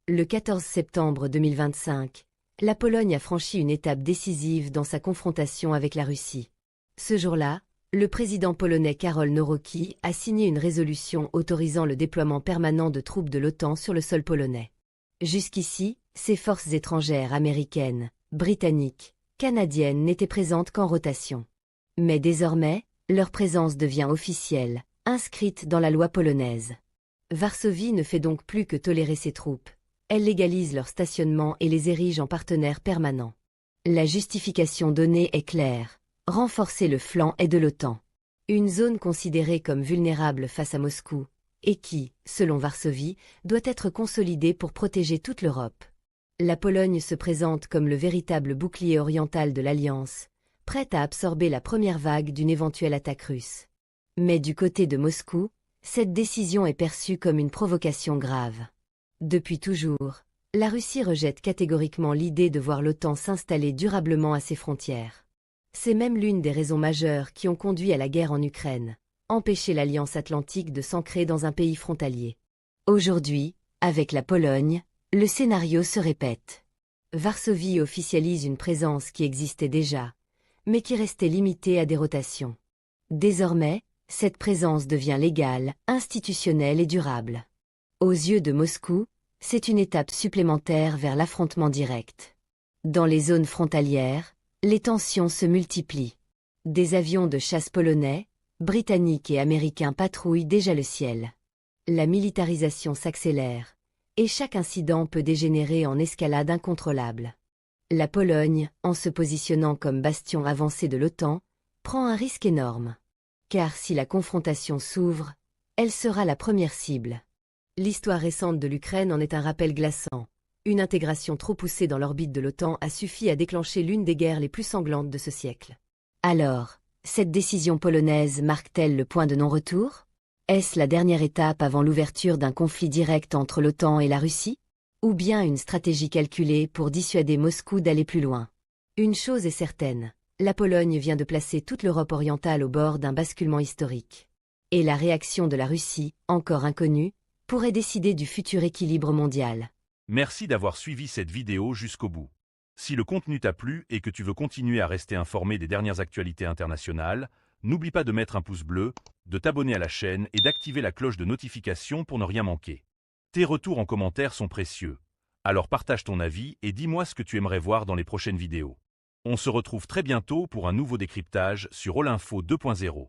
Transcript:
Le 14 septembre 2025, la Pologne a franchi une étape décisive dans sa confrontation avec la Russie. Ce jour-là, le président polonais Karol Nawrocki a signé une résolution autorisant le déploiement permanent de troupes de l'OTAN sur le sol polonais. Jusqu'ici, ces forces étrangères américaines, britanniques, canadiennes n'étaient présentes qu'en rotation. Mais désormais, leur présence devient officielle, inscrite dans la loi polonaise. Varsovie ne fait donc plus que tolérer ces troupes. Elle légalise leur stationnement et les érige en partenaires permanents. La justification donnée est claire: renforcer le flanc est de l'OTAN. Une zone considérée comme vulnérable face à Moscou, et qui, selon Varsovie, doit être consolidée pour protéger toute l'Europe. La Pologne se présente comme le véritable bouclier oriental de l'Alliance, prête à absorber la première vague d'une éventuelle attaque russe. Mais du côté de Moscou, cette décision est perçue comme une provocation grave. Depuis toujours, la Russie rejette catégoriquement l'idée de voir l'OTAN s'installer durablement à ses frontières. C'est même l'une des raisons majeures qui ont conduit à la guerre en Ukraine, empêcher l'Alliance Atlantique de s'ancrer dans un pays frontalier. Aujourd'hui, avec la Pologne, le scénario se répète. Varsovie officialise une présence qui existait déjà, mais qui restait limitée à des rotations. Désormais, cette présence devient légale, institutionnelle et durable. Aux yeux de Moscou, c'est une étape supplémentaire vers l'affrontement direct. Dans les zones frontalières, les tensions se multiplient. Des avions de chasse polonais, britanniques et américains patrouillent déjà le ciel. La militarisation s'accélère, et chaque incident peut dégénérer en escalade incontrôlable. La Pologne, en se positionnant comme bastion avancé de l'OTAN, prend un risque énorme. Car si la confrontation s'ouvre, elle sera la première cible. L'histoire récente de l'Ukraine en est un rappel glaçant. Une intégration trop poussée dans l'orbite de l'OTAN a suffi à déclencher l'une des guerres les plus sanglantes de ce siècle. Alors, cette décision polonaise marque-t-elle le point de non-retour? Est-ce la dernière étape avant l'ouverture d'un conflit direct entre l'OTAN et la Russie? Ou bien une stratégie calculée pour dissuader Moscou d'aller plus loin? Une chose est certaine, la Pologne vient de placer toute l'Europe orientale au bord d'un basculement historique. Et la réaction de la Russie, encore inconnue, pourrait décider du futur équilibre mondial. Merci d'avoir suivi cette vidéo jusqu'au bout. Si le contenu t'a plu et que tu veux continuer à rester informé des dernières actualités internationales, n'oublie pas de mettre un pouce bleu, de t'abonner à la chaîne et d'activer la cloche de notification pour ne rien manquer. Tes retours en commentaire sont précieux. Alors partage ton avis et dis-moi ce que tu aimerais voir dans les prochaines vidéos. On se retrouve très bientôt pour un nouveau décryptage sur Olinfo 2.0.